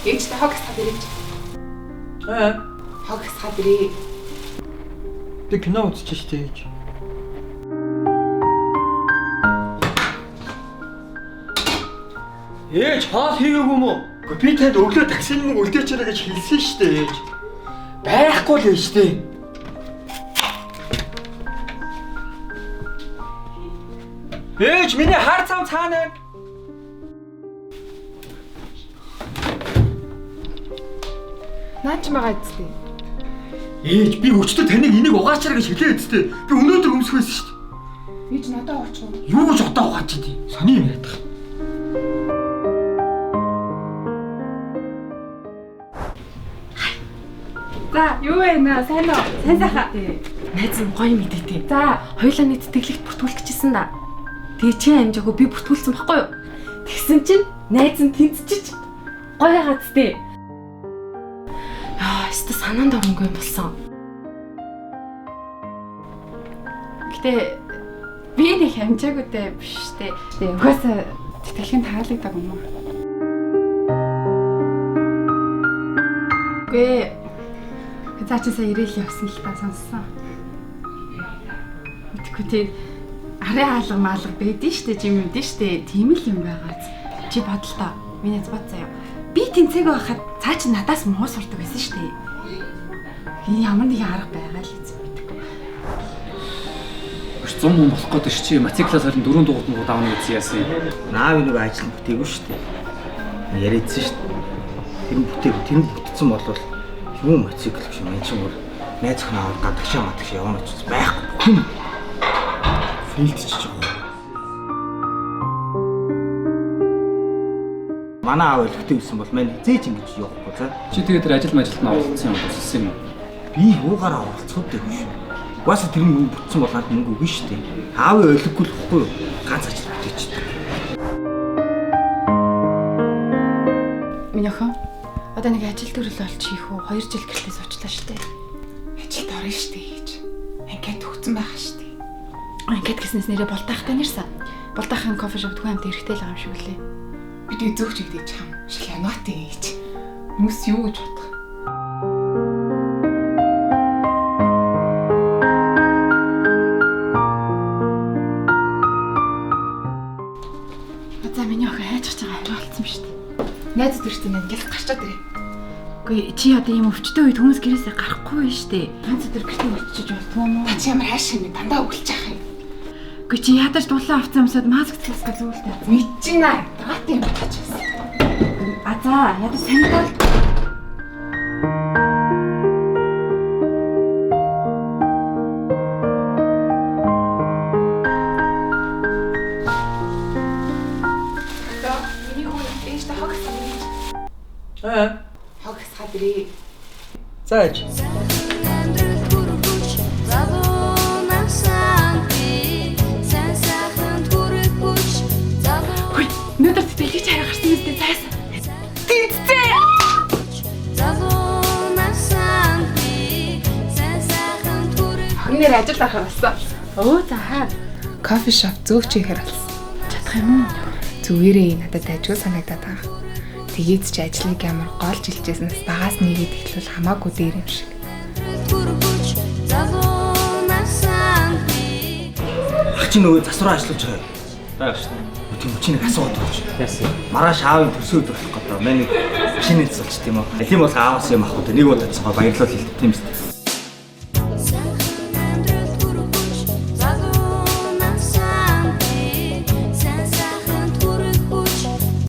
Ээжтэй хог хасгаад ирээч. Хог хасгаад ирээ. Би кино үзэж штэ ээж. Ээж хаал хийгээгүй юм уу? Би танд өглөө таксины мөнгө үлдээчээрэй гэж хэлсэн штэ ээж. Байхгүй л штэ. Ээж миний хар цам цаана. Наач магаа эцтэй. Ээж би өчтөр таныг энийг угаачаарай гэж хэлээ эцтэй. Би өнөөдөр өмсөх байсан штэ. Ээж надад ууч уу? Юу гэж одоо угаач идэв? Сони юм яриад байгаа. За, юу вэ наа? Сайн уу? Сайн сайхан. Найз нь гоё мэдээтэй. За, хоёулаа нийт тэтгэлэгт бүртгүүлчихсэн да. Тэгээ чи амжаагүй би бүртгүүлсэн баггүй юу? Тэгсэн чинь найз нь тэнцчиж гоё хацтэй. Яста санаанд оронгүй юм болсон. Гэтэ би нэг амжаагүй дээ биш дээ. Угаасаа тэтгэлгийн таалагддаг юм уу? Гэ за чи сая ирээл явсан л та сонссон. Мэдгүй тий арын хаалга маалга байдэн штэ жим мэдэн штэ тийм л юм байгаа. Чи бодол та. Миний бод заяа. Би тэнцээг байхад цаа чи надаас муу сурдаг байсан штэ. Ямар нэгэн арга байгаа л эзэн мэдгүй. 100 хүн болох гэдэг чи мотоциклаас харин 4 дугуйд давна гэсэн яасан юм. Наав нэг ажил бүтээгүй штэ. Яриадсан штэ. Тэр бүтцэн болвол юу мотоцикл гэж юм чинь бүр найз охин аваад гадагшаа матагш явна ч байхгүй бүхэн филдчиж байгаа. Манай аав өлегтэй байсан бол мань хизээч ингэж явахгүй за. Чи тэгээд тэр ажилд оролцсон юм болсон юм. Би юугаараа оролцоход дэвгүй шүү. Угаасаа тэр мөнгө бүтсэн бол надад мөнгө өгнө шүү дээ. Аавын өлеггүй л ихгүй юу? Ганц ажил бүтээчихдэг. Миний охин одоо нэг ажил төрөл олж хийх үү? 2 жил гэрлээс очлаа штэ. Ажилд орно штэ ээж. Анкет өгсөн байгаа штэ. Анкет гэснээс нэрээ болтаахтай нэрсэн. Болтаахан кофе шоп түүхэн амт эрэхтэй л байгаа юм шиг үлээ. Бид үзөөгч идэж хам. Шалянаатай ээж. Хүмүүс юу гэж бодох? За миний охин хайж байгаа болцсон штэ. Найз төрсөн ангиас гарчаад ирээ. Үгүй чи одоо ийм өвчтөе үед хүмүүс гэрээсээ гарахгүй байж штэ. Ганц өдөр гэртээ өччих болтгоо мó. Та чи ямар хайш юм дандаа өгүүлж яах юм. Үгүй чи ядаж дулаан авцсан юмсад маск цэцгээ зүүлтэй. Мэдчихнэ. Даат юм бодож байсан. А за ядаж санитар. Миний хүн ээжтэй хог хасаад ирээ. Хог хасаад ирээ. За ээж. Өнөөдөр тэтгэлгийч хараа гарсан юм дээ цаасан. Тэнцээ. Хоньнэр ажил ахаар болсон. Оо за хаа. Кофе шоп зөөвч ихээр болсон. Чадах юм уу? Зүгээрээ надад ажгүй санагдаад байгаа. Тэгээд ч ажлыг ямар голж илжсэнээс багаас нэгээд ихлүүл хамаагүй дээр юм шиг. Чи нөгөө засвараа ажиллаж байгаа. Бага шүү. Тийм чи нэг асууад байна. Яасан. Маргааш аавын төсөөд болох гэдэг. Манай машины цолч тийм үү. Тийм бол ааваас юм авах гэдэг. Нэг удаа цагаа баярлал хэлдэг тийм үү.